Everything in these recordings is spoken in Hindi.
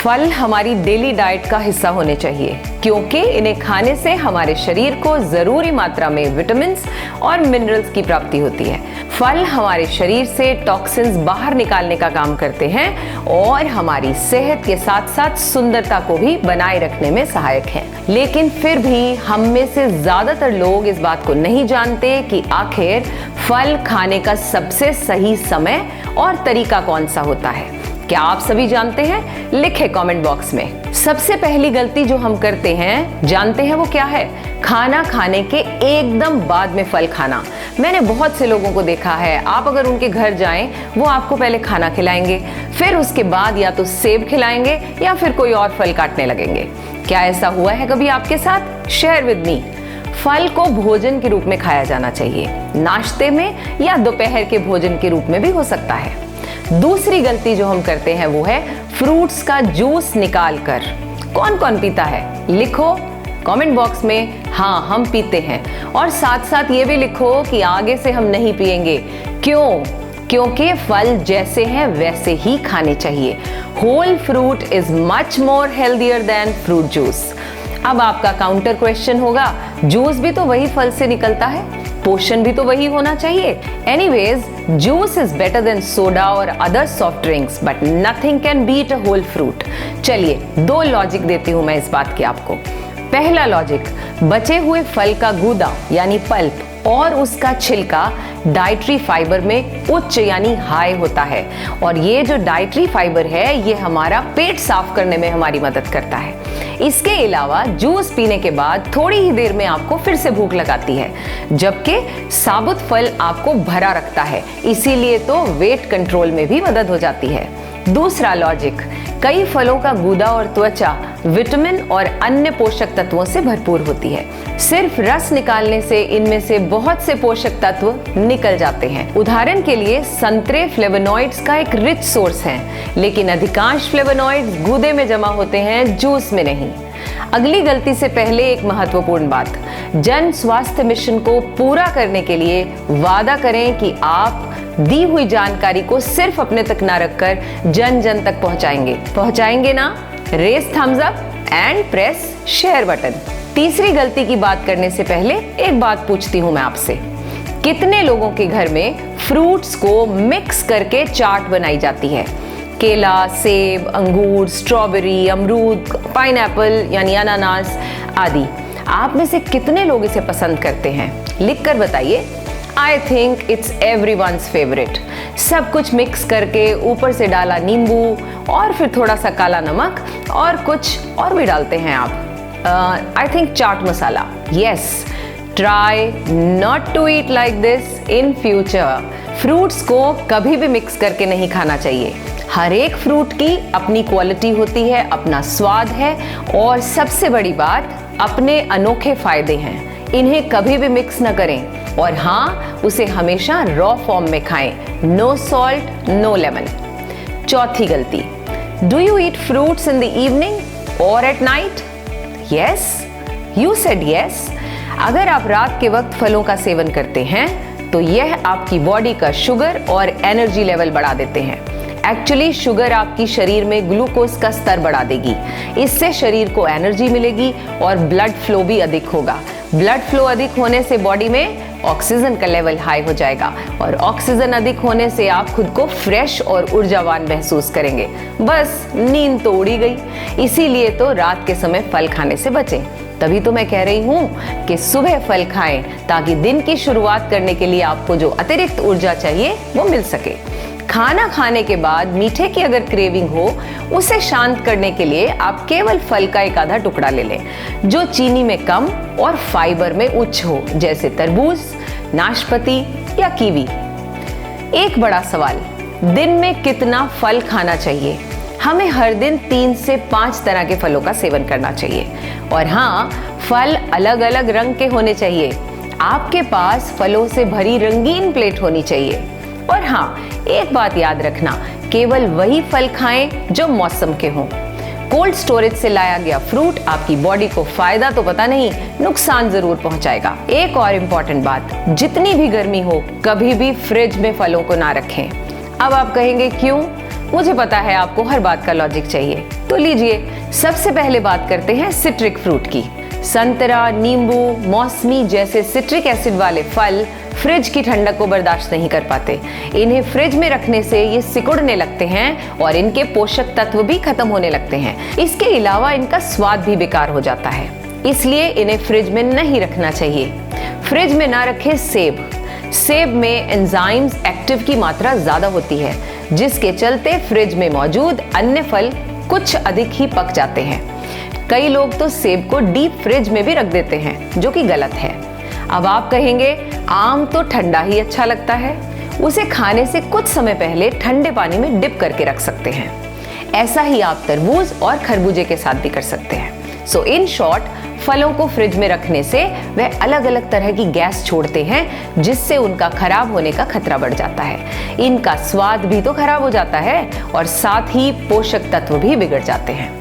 फल हमारी डेली डाइट का हिस्सा होने चाहिए क्योंकि इन्हें खाने से हमारे शरीर को जरूरी मात्रा में विटामिन्स और मिनरल्स की प्राप्ति होती है। फल हमारे शरीर से टॉक्सिन्स बाहर निकालने का काम करते हैं और हमारी सेहत के साथ साथ सुंदरता को भी बनाए रखने में सहायक हैं। लेकिन फिर भी हम में से ज्यादातर लोग इस बात को नहीं जानते कि आखिर फल खाने का सबसे सही समय और तरीका कौन सा होता है। क्या आप सभी जानते हैं? लिखे कमेंट बॉक्स में। सबसे पहली गलती जो हम करते हैं, जानते हैं वो क्या है? खाना खाने के एकदम बाद में फल खाना। मैंने बहुत से लोगों को देखा है, आप अगर उनके घर जाएं, वो आपको पहले खाना खिलाएंगे, फिर उसके बाद या तो सेब खिलाएंगे या फिर कोई और फल काटने लगेंगे। क्या ऐसा हुआ है कभी आपके साथ? Share with me. फल को भोजन के रूप में खाया जाना चाहिए, नाश्ते में या दोपहर के भोजन के रूप में भी हो सकता है। दूसरी गलती जो हम करते हैं वो है फ्रूट्स का जूस निकालकर। कौन कौन पीता है? लिखो कमेंट बॉक्स में हाँ हम पीते हैं, और साथ साथ ये भी लिखो कि आगे से हम नहीं पिएंगे। क्यों? क्योंकि फल जैसे हैं वैसे ही खाने चाहिए। Whole fruit is much more healthier than fruit juice. अब आपका काउंटर क्वेश्चन होगा, जूस भी तो वही फल से निकलता है, पोषण भी तो वही होना चाहिए। Anyways, juice is better than soda और other soft drinks, but nothing can beat a whole fruit. चलिए 2 लॉजिक देती हूं मैं इस बात की आपको। पहला लॉजिक, बचे हुए फल का गूदा यानी पल्प और उसका छिलका डाइटरी फाइबर में उच्च यानी हाई होता है, और ये जो डाइटरी फाइबर है ये हमारा पेट साफ करने में हमारी मदद करता है। इसके अलावा जूस पीने के बाद थोड़ी ही देर में आपको फिर से भूख लगाती है, जबकि साबुत फल आपको भरा रखता है, इसीलिए तो वेट कंट्रोल में भी मदद हो जाती है। दूसरा लॉजिक, कई फलों का गूदा और त्वचा विटामिन और अन्य पोषक तत्वों से भरपूर होती है। सिर्फ रस निकालने से इनमें से बहुत से पोषक तत्व निकल जाते हैं। उदाहरण के लिए संतरे फ्लेवोनॉइड्स का एक रिच सोर्स हैं, लेकिन अधिकांश फ्लेवोनॉइड्स गूदे में जमा होते हैं, जूस में नहीं। अगली गलती से पहले एक महत्वपूर्ण बात, जन स्वास्थ्य मिशन को पूरा करने के लिए वादा करें कि आप दी हुई जानकारी को सिर्फ अपने तक ना रखकर जन जन तक पहुंचाएंगे ना? Raise thumbs up and press share button. तीसरी गलती की बात करने से पहले एक बात पूछती हूं मैं आपसे, कितने लोगों के घर में फ्रूट्स को मिक्स करके चाट बनाई जाती है? केला, सेब, अंगूर, स्ट्रॉबेरी, अमरूद, पाइनएप्पल यानी अनानास आदि। आप में से कितने लोग इसे पसंद करते हैं? लिखकर बताइए। I think it's everyone's favorite। सब कुछ मिक्स करके ऊपर से डाला नींबू और फिर थोड़ा सा काला नमक और कुछ और भी डालते हैं आप। I think chaat masala. Yes, try not to eat like this in future। Fruits को कभी भी मिक्स करके नहीं खाना चाहिए। हर एक फ्रूट की अपनी क्वालिटी होती है, अपना स्वाद है और सबसे बड़ी बात, अपने अनोखे फायदे हैं। इन्हें कभी भी मिक्स न करें, और हाँ, उसे हमेशा रॉ फॉर्म में खाएं। No salt, no lemon. चौथी गलती, do you eat fruits in the evening और at night? Yes, you said yes. अगर आप रात के वक्त फलों का सेवन करते हैं तो यह आपकी बॉडी का शुगर और एनर्जी लेवल बढ़ा देते हैं। एक्चुअली शुगर आपकी शरीर में ग्लूकोज का स्तर बढ़ा देगी, इससे शरीर को एनर्जी मिलेगी और ब्लड फ्लो भी अधिक होगा। ब्लड फ्लो अधिक होने से बॉडी में ऑक्सीजन का लेवल हाई हो जाएगा, और ऑक्सीजन अधिक होने से आप खुद को फ्रेश और ऊर्जावान महसूस करेंगे। बस नींद तो उड़ी गई। इसीलिए तो रात के समय फल खाने से बचें। तभी तो मैं कह रही हूँ कि सुबह फल खाएं, ताकि दिन की शुरुआत करने के लिए आपको जो अतिरिक्त ऊर्जा चाहिए वो मिल सके। खाना खाने के बाद मीठे की अगर क्रेविंग हो, उसे शांत करने के लिए आप केवल फल का एक आधा टुकड़ा ले लें, जो चीनी में कम और फाइबर में उच्च हो, जैसे तरबूज, नाशपाती या कीवी। एक बड़ा सवाल, दिन में कितना फल खाना चाहिए? हमें हर दिन 3 से 5 तरह के फलों का सेवन करना चाहिए, और हाँ, फल अलग अलग रंग के होने चाहिए। आपके पास फलों से भरी रंगीन प्लेट होनी चाहिए। और हाँ, एक बात याद रखना, केवल वही फल खाएं जो मौसम के हों। कोल्ड स्टोरेज से लाया गया फ्रूट आपकी बॉडी को फायदा तो पता नहीं, नुकसान जरूर पहुंचाएगा। एक और इम्पॉर्टेंट बात, जितनी भी गर्मी हो, कभी भी फ्रिज में फलों को ना रखें। अब आप कहेंगे क्यों? मुझे पता है आपको हर बात का लॉजिक चाहिए, तो लीजिए सबसे पहले बात करते हैं सिट्रिक फ्रूट की। संतरा, नींबू, मौसमी जैसे सिट्रिक एसिड वाले फल फ्रिज की ठंडक को बर्दाश्त नहीं कर पाते। इन्हें फ्रिज में रखने से ये सिकुड़ने लगते हैं और इनके पोषक तत्व भी खत्म होने लगते हैं। इसके अलावा इनका स्वाद भी बेकार हो जाता है, इसलिए इन्हें फ्रिज में नहीं रखना चाहिए। फ्रिज में ना रखें सेब। सेब में एंजाइम्स एक्टिव की मात्रा ज्यादा होती है, जिसके चलते फ्रिज में मौजूद अन्य फल कुछ अधिक ही पक जाते हैं। कई लोग तो सेब को डीप फ्रिज में भी रख देते हैं, जो कि गलत है। अब आप कहेंगे आम तो ठंडा ही अच्छा लगता है, उसे खाने से कुछ समय पहले ठंडे पानी में डिप करके रख सकते हैं। ऐसा ही आप तरबूज और खरबूजे के साथ भी कर सकते हैं। सो इन शॉर्ट, फलों को फ्रिज में रखने से वह अलग अलग तरह की गैस छोड़ते हैं, जिससे उनका खराब होने का खतरा बढ़ जाता है। इनका स्वाद भी तो खराब हो जाता है और साथ ही पोषक तत्व भी बिगड़ जाते हैं।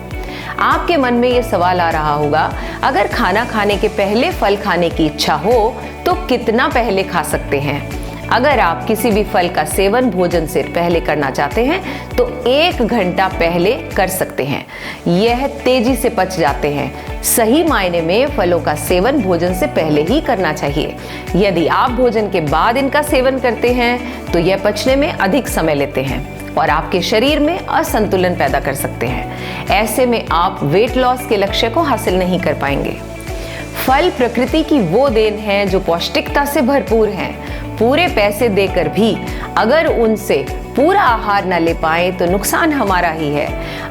आपके मन में ये सवाल आ रहा होगा, अगर खाना खाने के पहले फल खाने की इच्छा हो तो कितना पहले खा सकते हैं? अगर आप किसी भी फल का सेवन भोजन से पहले करना चाहते हैं तो 1 घंटा पहले कर सकते हैं। यह तेजी से पच जाते हैं। सही मायने में फलों का सेवन भोजन से पहले ही करना चाहिए। यदि आप भोजन के बाद इनका सेवन करते हैं तो यह पचने में अधिक समय लेते हैं और आपके शरीर में असंतुलन पैदा कर सकते हैं। ऐसे में आप वेट लॉस के लक्ष्य को हासिल नहीं कर पाएंगे। फल प्रकृति की वो देन है जो पौष्टिकता से भरपूर हैं। पूरे पैसे देकर भी अगर उनसे पूरा आहार न ले पाए तो नुकसान हमारा ही है।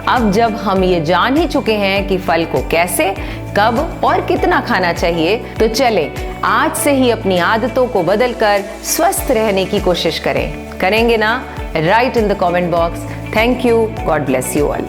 अब जब हम ये जान ही चुके हैं कि फल को कैसे, कब और कितना खाना चाहिए, तो चले आज से ही अपनी आदतों को बदलकर स्वस्थ रहने की कोशिश करेंगे ना? Right in the comment box. Thank you. God bless you all.